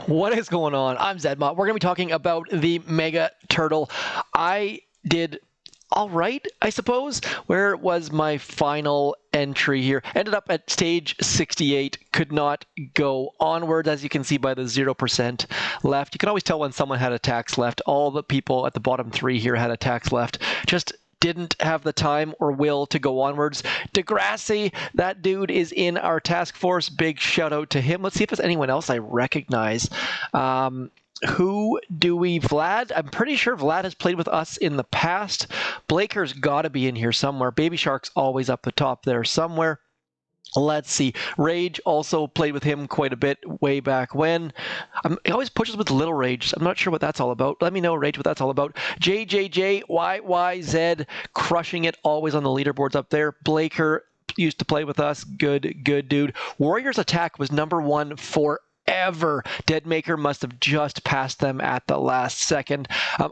What is going on? I'm zmot. We're going to be talking about the Mega Turtle. I did all right, I suppose. Where was my final entry here? Ended up at stage 68. Could not go onwards, as you can see by the 0% left. You can always tell when someone had attacks left. All the people at the bottom 3 here had attacks left. Just didn't have the time or will to go onwards. Degrassi, that dude is in our task force. Big shout out to him. Let's see if there's anyone else I recognize. Who do we? Vlad? I'm pretty sure Vlad has played with us in the past. Blaker's got to be in here somewhere. Baby Shark's always up the top there somewhere. Let's see. Rage also played with him quite a bit way back when. He always pushes with Little Rage. I'm not sure what that's all about. Let me know, Rage, what that's all about. JJJYYZ crushing it always on the leaderboards up there. Blaker used to play with us. Good dude. Warriors Attack was #1 forever. Deadmaker must have just passed them at the last second.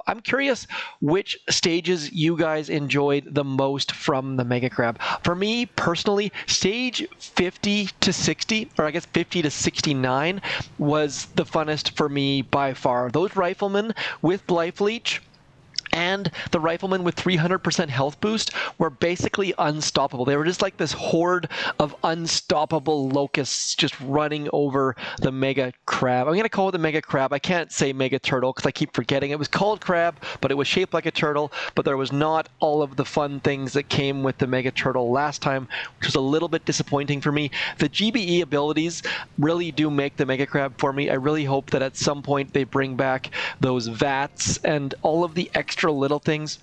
I'm curious which stages you guys enjoyed the most from the Mega Crab. For me, personally, stage 50 to 60, or I guess 50 to 69, was the funnest for me by far. Those riflemen with Life Leech and the riflemen with 300% health boost were basically unstoppable. They were just like this horde of unstoppable locusts just running over the Mega Crab. I'm going to call it the Mega Crab. I can't say Mega Turtle because I keep forgetting. It was called Crab, but it was shaped like a turtle, but there was not all of the fun things that came with the Mega Turtle last time, which was a little bit disappointing for me. The GBE abilities really do make the Mega Crab for me. I really hope that at some point they bring back those VATs and all of the extra little things.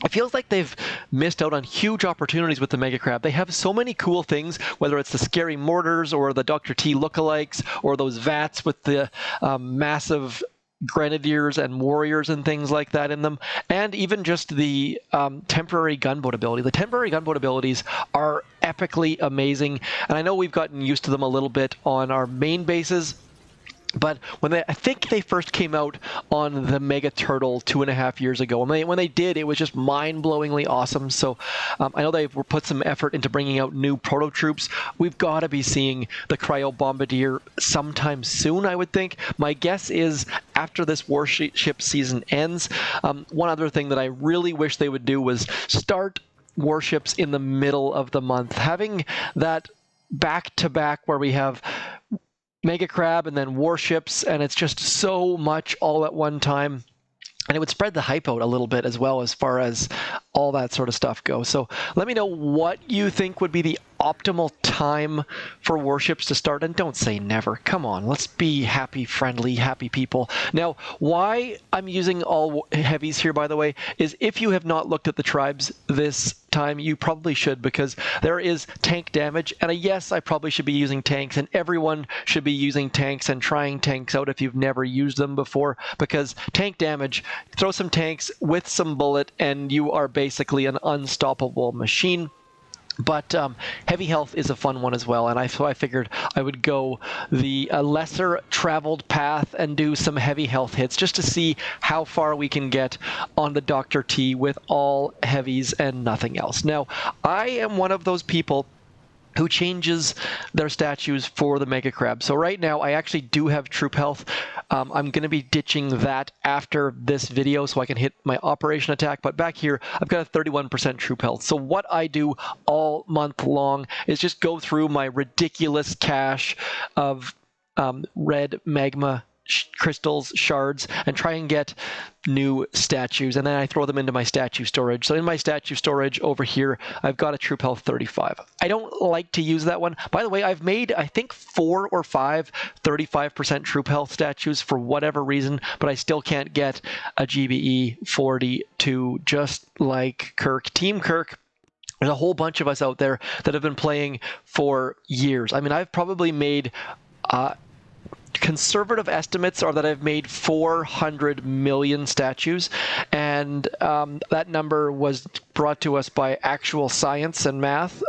It feels like they've missed out on huge opportunities with the Mega Crab. They have so many cool things, whether it's the scary mortars or the Dr. T lookalikes or those VATs with the massive Grenadiers and Warriors and things like that in them, and even just the temporary gunboat ability. The temporary gunboat abilities are epically amazing, and I know we've gotten used to them a little bit on our main bases. But I think they first came out on the Mega Turtle 2.5 years ago. When they did, it was just mind-blowingly awesome. So I know they've put some effort into bringing out new proto troops. We've got to be seeing the Cryo Bombardier sometime soon, I would think. My guess is after this warship season ends. One other thing that I really wish they would do was start warships in the middle of the month. Having that back-to-back where we have Mega Crab and then warships, and it's just so much all at one time. And it would spread the hype out a little bit as well as far as all that sort of stuff goes. So let me know what you think would be the optimal time for warships to start. And don't say never. Come on, let's be happy, friendly, happy people. Now, why I'm using all heavies here, by the way, is if you have not looked at the tribes this time, you probably should, because there is tank damage. And yes, I probably should be using tanks, and everyone should be using tanks and trying tanks out if you've never used them before, because tank damage, throw some tanks with some bullet and you are basically an unstoppable machine. But heavy health is a fun one as well, and so I figured I would go the lesser traveled path and do some heavy health hits just to see how far we can get on the Dr. T with all heavies and nothing else. Now, I am one of those people who changes their statues for the Mega Crab. So right now, I actually do have troop health. I'm going to be ditching that after this video so I can hit my operation attack. But back here, I've got a 31% troop health. So what I do all month long is just go through my ridiculous cache of red magma crystals, shards, and try and get new statues, and then I throw them into my statue storage. So in my statue storage over here, I've got a troop health 35. I don't like to use that one. By the way, I've made, I think, 4 or 5 35% troop health statues for whatever reason, but I still can't get a GBE 42 just like Kirk. Team Kirk. There's a whole bunch of us out there that have been playing for years. I mean, I've probably made conservative estimates are that I've made 400 million statues, and that number was brought to us by actual science and math.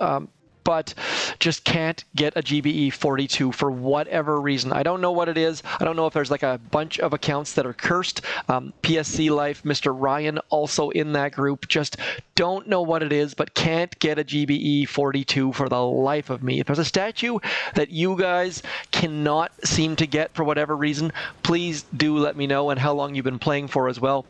but just can't get a GBE 42 for whatever reason. I don't know what it is. I don't know if there's like a bunch of accounts that are cursed. PSC Life, Mr. Ryan, also in that group. Just don't know what it is, but can't get a GBE 42 for the life of me. If there's a statue that you guys cannot seem to get for whatever reason, please do let me know, and how long you've been playing for as well.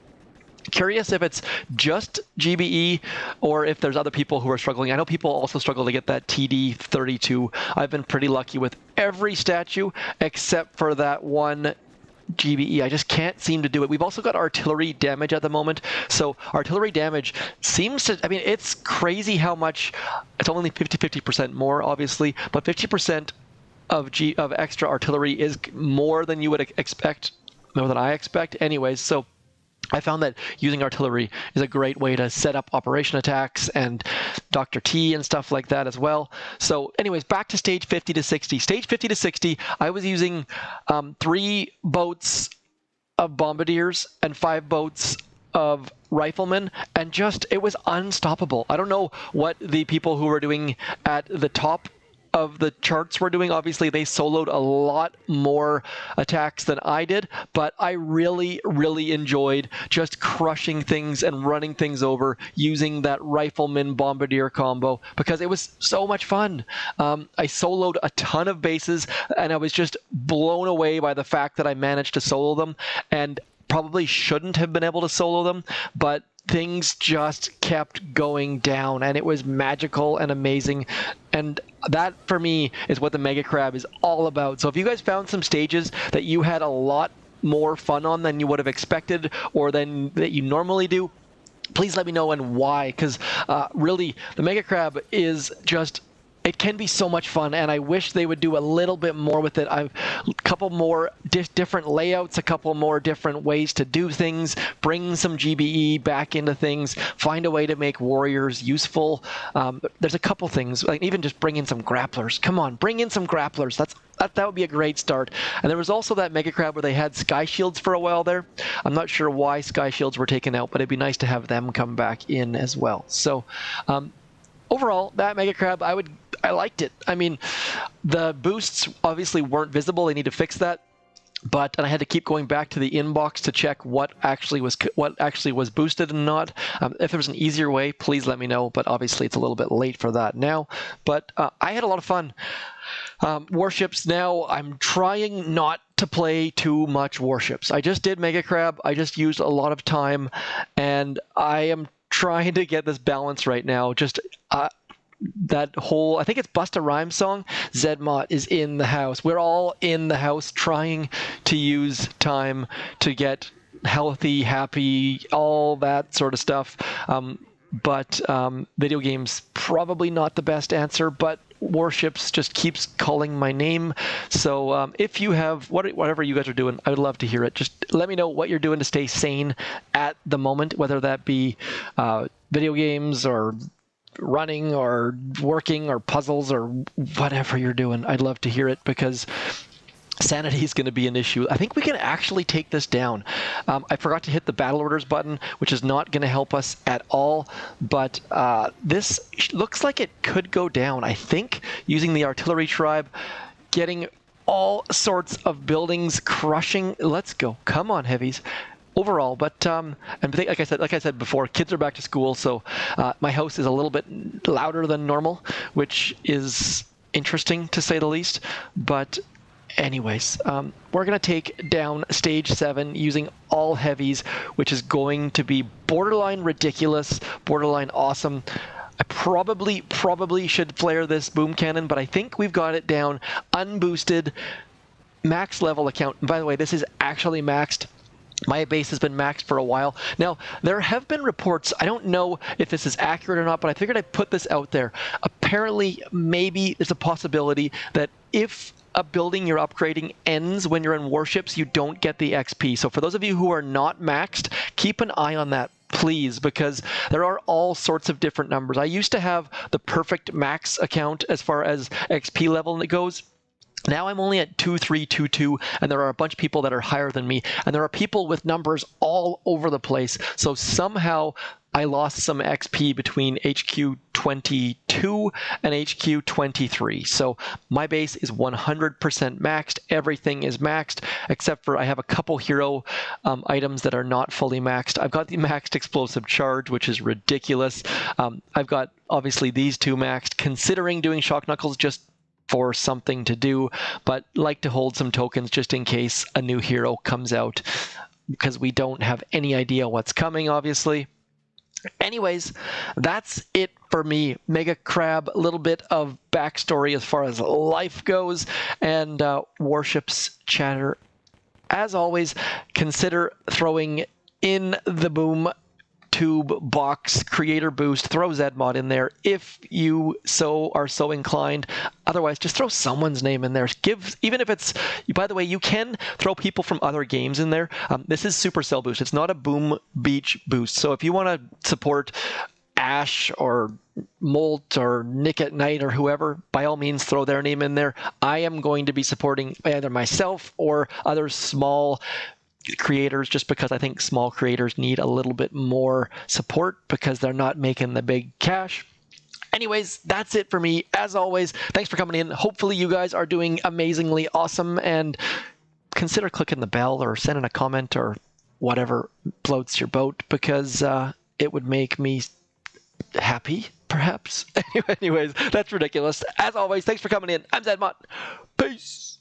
Curious if it's just GBE or if there's other people who are struggling. I know people also struggle to get that TD32. I've been pretty lucky with every statue except for that one GBE. I just can't seem to do it. We've also got artillery damage at the moment. So artillery damage seems to, I mean, it's crazy how much, it's only 50% more, obviously, but 50% of extra artillery is more than you would expect, more than I expect anyways. So I found that using artillery is a great way to set up operation attacks and Dr. T and stuff like that as well. So anyways, back to stage 50 to 60. Stage 50 to 60, I was using 3 boats of bombardiers and 5 boats of riflemen, and just, it was unstoppable. I don't know what the people who were doing at the top of the charts were doing. Obviously, they soloed a lot more attacks than I did, but I really, really enjoyed just crushing things and running things over using that rifleman bombardier combo because it was so much fun. I soloed a ton of bases, and I was just blown away by the fact that I managed to solo them, and probably shouldn't have been able to solo them, but things just kept going down, and it was magical and amazing. And that, for me, is what the Mega Crab is all about. So if you guys found some stages that you had a lot more fun on than you would have expected or than that you normally do, please let me know and why, because really, the Mega Crab is just, it can be so much fun, and I wish they would do a little bit more with it. A couple more different layouts, a couple more different ways to do things, bring some GBE back into things, find a way to make warriors useful. There's a couple things, like even just bring in some grapplers. Come on, bring in some grapplers. That would be a great start. And there was also that Mega Crab where they had Sky Shields for a while there. I'm not sure why Sky Shields were taken out, but it'd be nice to have them come back in as well. So overall, that Mega Crab, I liked it. I mean, the boosts obviously weren't visible. They need to fix that. And I had to keep going back to the inbox to check what actually was boosted and not. If there was an easier way, please let me know. But obviously, it's a little bit late for that now. But I had a lot of fun. Warships now, I'm trying not to play too much warships. I just did Mega Crab. I just used a lot of time, and I am trying to get this balance right now. Just that whole, I think it's Busta Rhymes song, Zmot is in the house. We're all in the house trying to use time to get healthy, happy, all that sort of stuff. But video games, probably not the best answer, but warships just keeps calling my name. So if you have, whatever you guys are doing, I would love to hear it. Just let me know what you're doing to stay sane at the moment, whether that be video games or running or working or puzzles or whatever you're doing. I'd love to hear it because sanity is going to be an issue. I think we can actually take this down. I forgot to hit the battle orders button, which is not going to help us at all, but this looks like it could go down. I think using the artillery tribe, getting all sorts of buildings crushing. Let's go. Come on, heavies. Overall, but and like I said before, kids are back to school, so my house is a little bit louder than normal, which is interesting to say the least. But anyways, we're gonna take down stage 7 using all heavies, which is going to be borderline ridiculous, borderline awesome. I probably should flare this boom cannon, but I think we've got it down unboosted, max level account. And by the way, this is actually maxed. My base has been maxed for a while. Now, there have been reports, I don't know if this is accurate or not, but I figured I'd put this out there. Apparently, maybe there's a possibility that if a building you're upgrading ends when you're in warships, you don't get the XP. So for those of you who are not maxed, keep an eye on that, please, because there are all sorts of different numbers. I used to have the perfect max account as far as XP level goes. Now I'm only at 2322, and there are a bunch of people that are higher than me, and there are people with numbers all over the place. So somehow I lost some XP between HQ 22 and HQ 23. So my base is 100% maxed. Everything is maxed, except for I have a couple hero items that are not fully maxed. I've got the maxed explosive charge, which is ridiculous. I've got obviously these two maxed, considering doing shock knuckles just for something to do, but like to hold some tokens just in case a new hero comes out, because we don't have any idea what's coming, obviously. Anyways, that's it for me. Mega Crab, a little bit of backstory as far as life goes, and Warships chatter. As always, consider throwing in the Boom Tube box creator boost. Throw zmot in there if you are so inclined. Otherwise, just throw someone's name in there. Even if it's, by the way, you can throw people from other games in there. This is Supercell boost. It's not a Boom Beach boost. So if you want to support Ash or Molt or Nick at Night or whoever, by all means throw their name in there. I am going to be supporting either myself or other small creators, just because I think small creators need a little bit more support because they're not making the big cash. Anyways, that's it for me. As always, thanks for coming in. Hopefully you guys are doing amazingly awesome, and consider clicking the bell or sending a comment or whatever floats your boat, because it would make me happy, perhaps. Anyways, that's ridiculous. As always, thanks for coming in. I'm zmot. Peace.